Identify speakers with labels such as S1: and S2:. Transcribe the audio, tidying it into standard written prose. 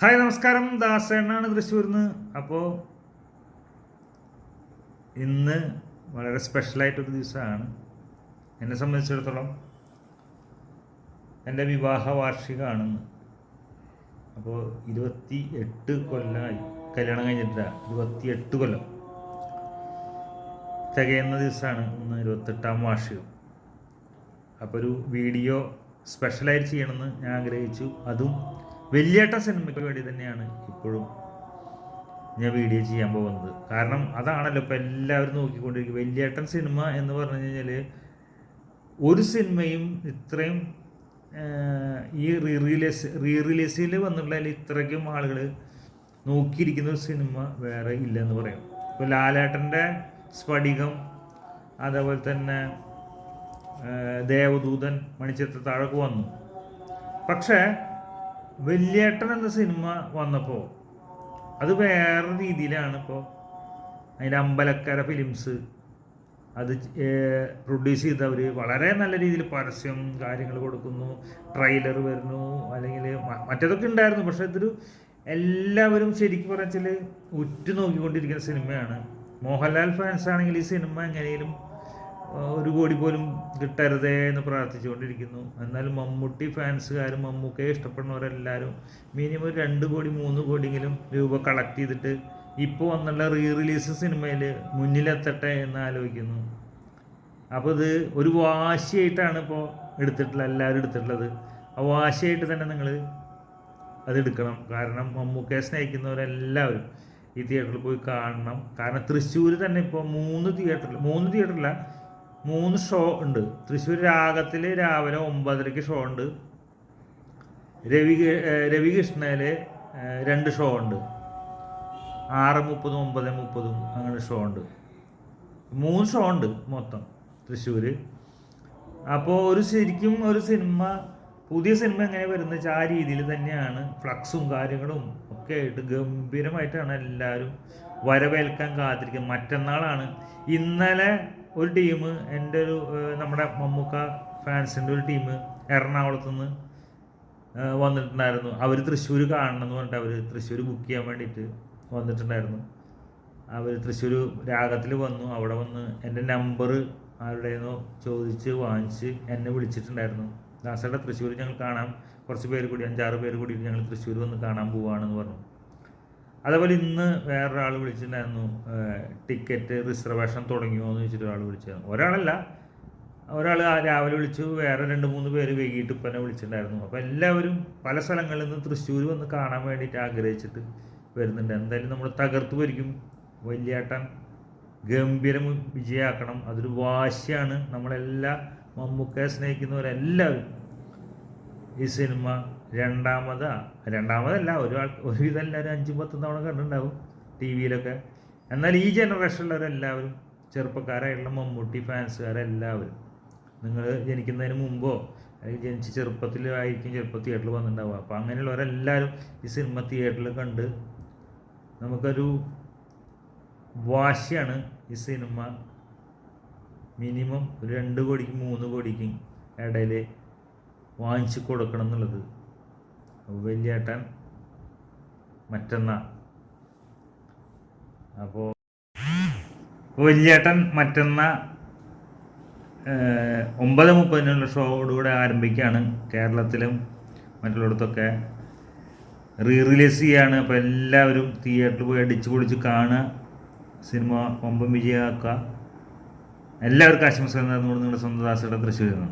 S1: Hi നമസ്കാരം, ദാസേണ്ണാണ് തൃശ്ശൂരിൽ നിന്ന്. അപ്പോൾ ഇന്ന് വളരെ സ്പെഷ്യലായിട്ടൊരു ദിവസമാണ് എന്നെ സംബന്ധിച്ചിടത്തോളം. എൻ്റെ വിവാഹ വാർഷികമാണെന്ന്. അപ്പോൾ 28 കൊല്ലമായി കല്യാണം കഴിഞ്ഞിട്ടില്ല. 28 കൊല്ലം തികയുന്ന ദിവസമാണ് ഇന്ന്, 28ാം വാർഷികം. അപ്പോൾ ഒരു വീഡിയോ സ്പെഷ്യലായിട്ട് ചെയ്യണമെന്ന് ഞാൻ ആഗ്രഹിച്ചു. അതും വലിയേട്ട സിനിമയ്ക്ക് വേണ്ടി തന്നെയാണ് ഇപ്പോഴും ഞാൻ വീഡിയോ ചെയ്യാൻ പോകുന്നത്. കാരണം അതാണല്ലോ ഇപ്പോൾ എല്ലാവരും നോക്കിക്കൊണ്ടിരിക്കും. വലിയേട്ടൻ സിനിമ എന്ന് പറഞ്ഞു കഴിഞ്ഞാൽ ഒരു സിനിമയും ഇത്രയും ഈ റീ റിലീസിൽ വന്നിട്ടുള്ളതിൽ ഇത്രയ്ക്കും ആളുകൾ നോക്കിയിരിക്കുന്ന ഒരു സിനിമ വേറെ ഇല്ലെന്ന് പറയാം. ഇപ്പോൾ ലാലേട്ടൻ്റെ സ്ഫടികം, അതേപോലെ തന്നെ ദേവദൂതൻ, മണിച്ചിത്രത്താഴൊക്കെ വന്നു. പക്ഷേ വലിയേട്ടൻ എന്ന സിനിമ വന്നപ്പോൾ അത് വേറെ രീതിയിലാണ്. ഇപ്പോൾ അതിൻ്റെ അമ്പലക്കര ഫിലിംസ് അത് പ്രൊഡ്യൂസ് ചെയ്തവർ വളരെ നല്ല രീതിയിൽ പരസ്യം കാര്യങ്ങൾ കൊടുക്കുന്നു, ട്രെയിലർ വരുന്നു, അല്ലെങ്കിൽ മറ്റേതൊക്കെ ഉണ്ടായിരുന്നു. പക്ഷേ ഇതൊരു എല്ലാവരും ശരിക്കും പറഞ്ഞാൽ ഉറ്റുനോക്കിക്കൊണ്ടിരിക്കുന്ന സിനിമയാണ്. മോഹൻലാൽ ഫാൻസ് ആണെങ്കിൽ ഈ സിനിമ എങ്ങനെയും 1 കോടി പോലും കിട്ടരുതേ എന്ന് പ്രാർത്ഥിച്ചുകൊണ്ടിരിക്കുന്നു. എന്നാൽ മമ്മൂട്ടി ഫാൻസുകാരും മമ്മൂക്കയെ ഇഷ്ടപ്പെടുന്നവരെല്ലാവരും മിനിമം 2 കോടി 3 കോടിയെങ്കിലും രൂപ കളക്ട് ചെയ്തിട്ട് ഇപ്പോൾ വന്നുള്ള റീ റിലീസ് സിനിമയിൽ മുന്നിലെത്തട്ടെ എന്ന് ആലോചിക്കുന്നു. അപ്പോൾ ഇത് ഒരു വാശിയായിട്ടാണ് ഇപ്പോൾ എല്ലാവരും എടുത്തിട്ടുള്ളത്. ആ വാശിയായിട്ട് തന്നെ നിങ്ങൾ അത് എടുക്കണം. കാരണം മമ്മൂക്കയെ സ്നേഹിക്കുന്നവരെല്ലാവരും ഈ തിയേറ്ററിൽ പോയി കാണണം. കാരണം തൃശ്ശൂർ തന്നെ ഇപ്പോൾ 3 തിയേറ്ററില്ല 3 ഷോ ഉണ്ട്. തൃശ്ശൂർ രാഗത്തിൽ രാവിലെ 9:30 ഷോ ഉണ്ട്. രവികൃഷ്ണയിൽ 2 ഷോ ഉണ്ട്. 6:30 9:30 അങ്ങനെ ഷോ ഉണ്ട്. 3 ഷോ ഉണ്ട് മൊത്തം തൃശ്ശൂർ. അപ്പോൾ ശരിക്കും ഒരു സിനിമ, പുതിയ സിനിമ എങ്ങനെ വരുന്നത് വെച്ചാൽ ആ രീതിയിൽ തന്നെയാണ്. ഫ്ലക്സും കാര്യങ്ങളും ഒക്കെ ആയിട്ട് ഗംഭീരമായിട്ടാണ് എല്ലാവരും വരവേൽക്കാൻ കാത്തിരിക്കുന്നത്. മറ്റന്നാളാണ്. ഇന്നലെ ഒരു ടീം, എൻ്റെ നമ്മുടെ മമ്മൂക്ക ഫാൻസിൻ്റെ ഒരു ടീം എറണാകുളത്തു നിന്ന് വന്നിട്ടുണ്ടായിരുന്നു. അവർ തൃശ്ശൂർ കാണണം എന്ന് പറഞ്ഞിട്ട് അവർ തൃശ്ശൂർ ബുക്ക് ചെയ്യാൻ വേണ്ടിയിട്ട് വന്നിട്ടുണ്ടായിരുന്നു. അവർ തൃശ്ശൂർ രാഗത്തിൽ വന്നു. അവിടെ വന്ന് എൻ്റെ നമ്പർ ആരുടെയെന്നോ ചോദിച്ച് വാങ്ങിച്ച് എന്നെ വിളിച്ചിട്ടുണ്ടായിരുന്നു. ദാസേട്ട തൃശ്ശൂർ ഞങ്ങൾ കാണാൻ കുറച്ച് പേര് കൂടി 5-6 പേര് കൂടി ഞങ്ങൾ തൃശ്ശൂർ വന്ന് കാണാൻ പോവുകയാണെന്ന് പറഞ്ഞു. അതേപോലെ ഇന്ന് വേറൊരാൾ വിളിച്ചിട്ടുണ്ടായിരുന്നു. ടിക്കറ്റ് റിസർവേഷൻ തുടങ്ങിയോ എന്ന് ചോദിച്ചിട്ട് ഒരാൾ വിളിച്ചായിരുന്നു. ഒരാൾ രാവിലെ വിളിച്ചു. വേറെ 2-3 പേര് വൈകിട്ട് ഇപ്പം എന്നെ വിളിച്ചിട്ടുണ്ടായിരുന്നു. അപ്പോൾ എല്ലാവരും പല സ്ഥലങ്ങളിൽ നിന്ന് തൃശ്ശൂർ വന്ന് കാണാൻ വേണ്ടിയിട്ട് ആഗ്രഹിച്ചിട്ട് വരുന്നുണ്ട്. എന്തായാലും നമ്മൾ തകർത്ത് വരിക്കും. വലിയേട്ടൻ ഗംഭീരം വിജയമാക്കണം. അതൊരു വാശിയാണ്. നമ്മളെല്ലാ മമ്മൂക്കയെ സ്നേഹിക്കുന്നവരെല്ലാവരും ഈ സിനിമ രണ്ടാമതല്ല ഒരുവിധം എല്ലാവരും 5-10 തവണ കണ്ടിട്ടുണ്ടാവും ടി വിയിലൊക്കെ. എന്നാൽ ഈ ജനറേഷനിലുള്ളവരെല്ലാവരും ചെറുപ്പക്കാരായിട്ടുള്ള മമ്മൂട്ടി ഫാൻസുകാരെല്ലാവരും നിങ്ങൾ ജനിക്കുന്നതിന് മുമ്പോ അല്ലെങ്കിൽ ജനിച്ച് ചെറുപ്പത്തിലായിരിക്കും ചിലപ്പോൾ തിയേറ്ററിൽ വന്നിട്ടുണ്ടാവുക. അപ്പോൾ അങ്ങനെയുള്ളവരെല്ലാവരും ഈ സിനിമ തിയേറ്ററിൽ കണ്ട് നമുക്കൊരു വാശിയാണ് ഈ സിനിമ മിനിമം 2 കോടിക്ക് 3 കോടിക്ക് ഇടയിൽ വാങ്ങിച്ചു കൊടുക്കണം എന്നുള്ളത്. വലിയേട്ടൻ മറ്റന്നാൾ. അപ്പോൾ വലിയേട്ടൻ മറ്റന്നാൾ 9:30 ഷോയോടുകൂടെ ആരംഭിക്കുകയാണ്. കേരളത്തിലും മറ്റുള്ളിടത്തൊക്കെ റീ റിലീസ് ചെയ്യുകയാണ്. അപ്പോൾ എല്ലാവരും തിയേറ്ററിൽ പോയി അടിച്ചു പൊളിച്ച് കാണുക, സിനിമ വമ്പൻ വിജയമാക്കുക. എല്ലാവർക്കും ആശംസകൾ നേർന്നുകൊണ്ട് നിങ്ങളുടെ സ്വന്തം ദാസേട്ടൻ തൃശ്ശൂരിൽ നിന്ന്.